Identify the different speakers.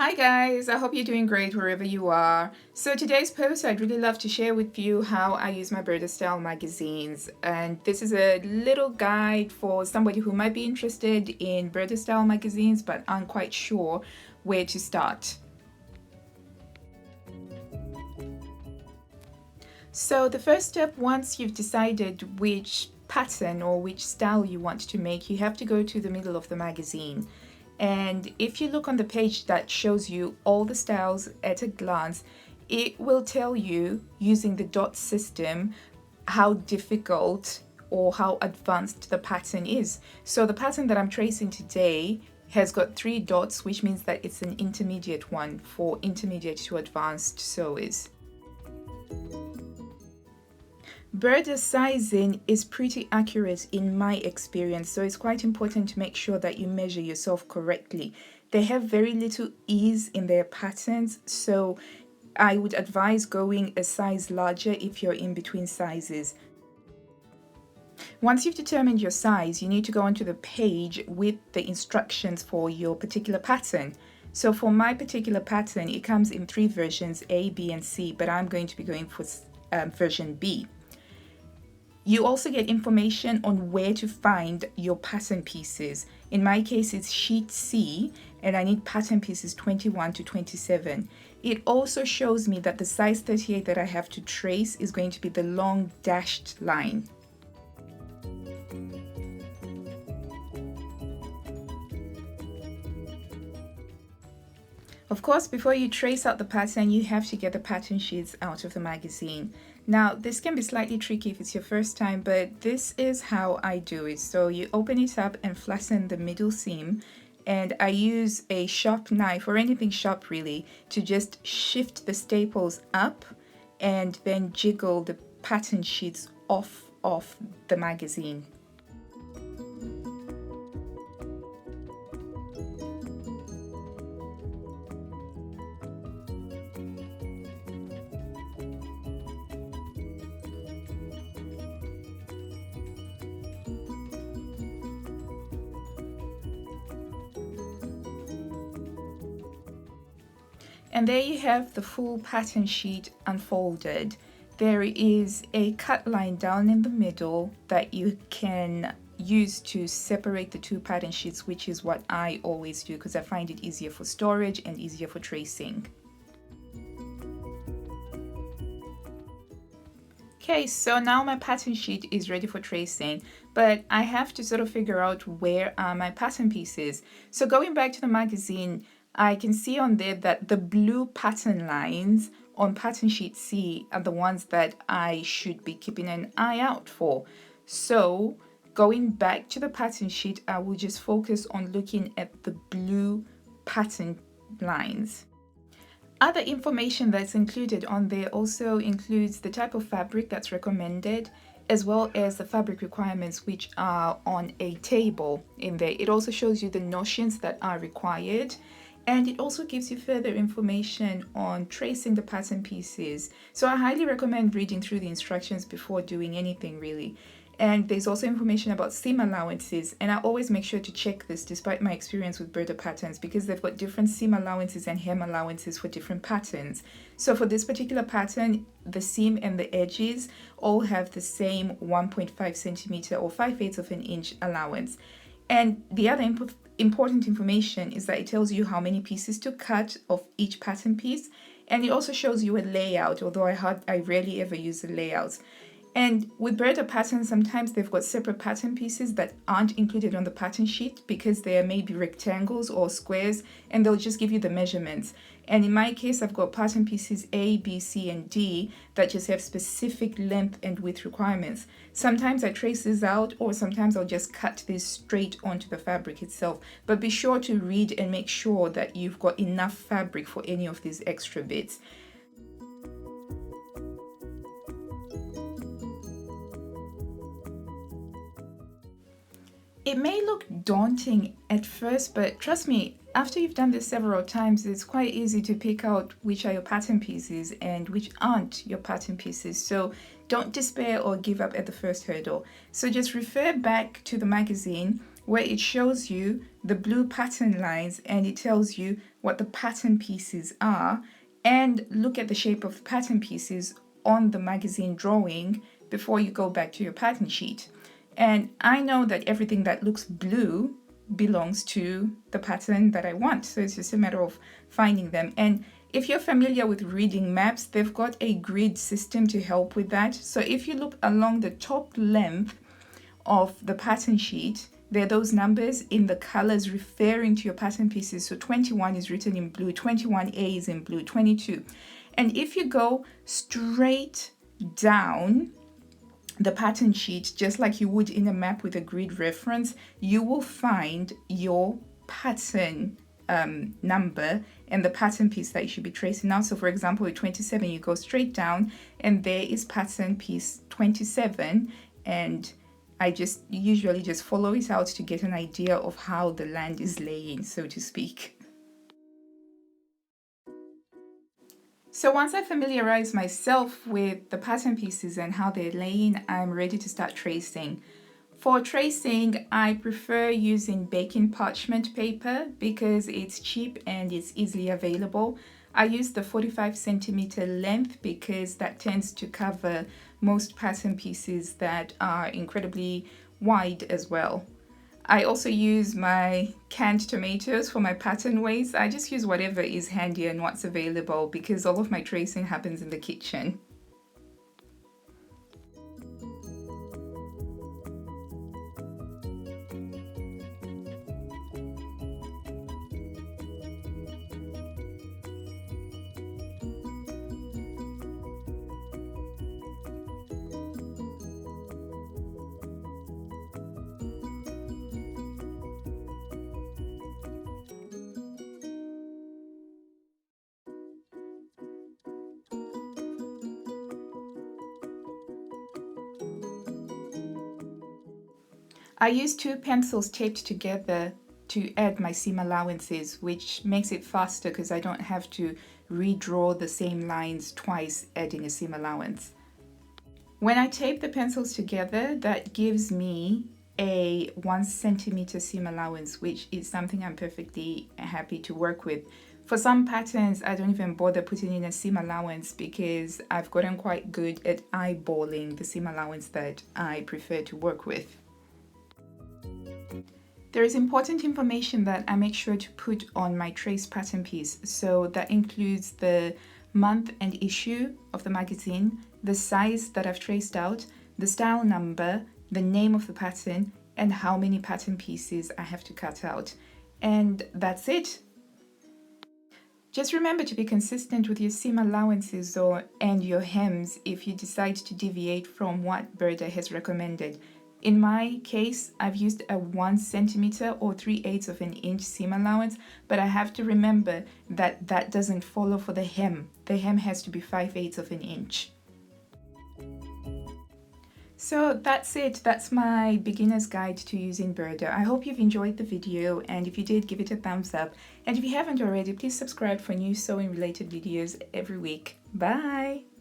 Speaker 1: Hi guys, I hope you're doing great wherever you are. So today's post, I'd really love to share with you how I use my Burda style magazines. And this is a little guide for somebody who might be interested in Burda style magazines but aren't quite sure where to start. So the first step, once you've decided which pattern or which style you want to make, you have to go to the middle of the magazine. And if you look on the page that shows you all the styles at a glance, it will tell you using the dot system how difficult or how advanced the pattern is. So the pattern that I'm tracing today has got 3 dots, which means that it's an intermediate one for intermediate to advanced sewers. Burda sizing is pretty accurate in my experience, so it's quite important to make sure that you measure yourself correctly. They have very little ease in their patterns, so I would advise going a size larger if you're in between sizes. Once you've determined your size, you need to go onto the page with the instructions for your particular pattern. So for my particular pattern, it comes in 3 versions, A, B, and C, but I'm going to be going for version B. You also get information on where to find your pattern pieces. In my case, it's sheet C, and I need pattern pieces 21 to 27. It also shows me that the size 38 that I have to trace is going to be the long dashed line. Of course, before you trace out the pattern, you have to get the pattern sheets out of the magazine. Now, this can be slightly tricky if it's your first time, but this is how I do it. So you open it up and flatten the middle seam, and I use a sharp knife or anything sharp really to just shift the staples up and then jiggle the pattern sheets off of the magazine. And there you have the full pattern sheet unfolded. There is a cut line down in the middle that you can use to separate the 2 pattern sheets, which is what I always do because I find it easier for storage and easier for tracing. Okay, so now my pattern sheet is ready for tracing, but I have to sort of figure out where are my pattern pieces. So going back to the magazine, I can see on there that the blue pattern lines on pattern sheet C are the ones that I should be keeping an eye out for. So going back to the pattern sheet, I will just focus on looking at the blue pattern lines. Other information that's included on there also includes the type of fabric that's recommended, as well as the fabric requirements which are on a table in there. It also shows you the notions that are required, and it also gives you further information on tracing the pattern pieces. So I highly recommend reading through the instructions before doing anything really. And there's also information about seam allowances, and I always make sure to check this despite my experience with Burda patterns because they've got different seam allowances and hem allowances for different patterns. So for this particular pattern, the seam and the edges all have the same 1.5 centimeter or 5/8 of an inch allowance. And the other important information is that it tells you how many pieces to cut of each pattern piece, and it also shows you a layout, although I rarely ever use the layouts. And with Burda patterns, sometimes they've got separate pattern pieces that aren't included on the pattern sheet because they are maybe rectangles or squares, and they'll just give you the measurements. And in my case, I've got pattern pieces A, B, C, and D that just have specific length and width requirements. Sometimes I trace this out, or sometimes I'll just cut this straight onto the fabric itself. But be sure to read and make sure that you've got enough fabric for any of these extra bits. It may look daunting at first, but trust me, after you've done this several times, it's quite easy to pick out which are your pattern pieces and which aren't your pattern pieces. So don't despair or give up at the first hurdle. So just refer back to the magazine where it shows you the blue pattern lines and it tells you what the pattern pieces are, and look at the shape of pattern pieces on the magazine drawing before you go back to your pattern sheet. And I know that everything that looks blue belongs to the pattern that I want. So it's just a matter of finding them. And if you're familiar with reading maps, they've got a grid system to help with that. So if you look along the top length of the pattern sheet, there are those numbers in the colors referring to your pattern pieces. So 21 is written in blue, 21A is in blue, 22. And if you go straight down the pattern sheet, just like you would in a map with a grid reference, you will find your pattern number and the pattern piece that you should be tracing out. So for example, with 27, you go straight down and there is pattern piece 27, and I just usually just follow it out to get an idea of how the land is laying, so to speak. So once I familiarize myself with the pattern pieces and how they're laying, I'm ready to start tracing. For tracing, I prefer using baking parchment paper because it's cheap and it's easily available. I use the 45 centimeter length because that tends to cover most pattern pieces that are incredibly wide as well. I also use my canned tomatoes for my pattern ways. I just use whatever is handy and what's available because all of my tracing happens in the kitchen. I use 2 pencils taped together to add my seam allowances, which makes it faster because I don't have to redraw the same lines twice adding a seam allowance. When I tape the pencils together, that gives me a 1 centimeter seam allowance, which is something I'm perfectly happy to work with. For some patterns, I don't even bother putting in a seam allowance because I've gotten quite good at eyeballing the seam allowance that I prefer to work with. There is important information that I make sure to put on my trace pattern piece. So that includes the month and issue of the magazine, the size that I've traced out, the style number, the name of the pattern, and how many pattern pieces I have to cut out. And that's it. Just remember to be consistent with your seam allowances and your hems if you decide to deviate from what Burda has recommended. In my case, I've used a 1 centimeter or 3/8 of an inch seam allowance, but I have to remember that that doesn't follow for the hem. The hem has to be 5/8 of an inch. So that's it. That's my beginner's guide to using Burda. I hope you've enjoyed the video, and if you did, give it a thumbs up. And if you haven't already, please subscribe for new sewing related videos every week. Bye!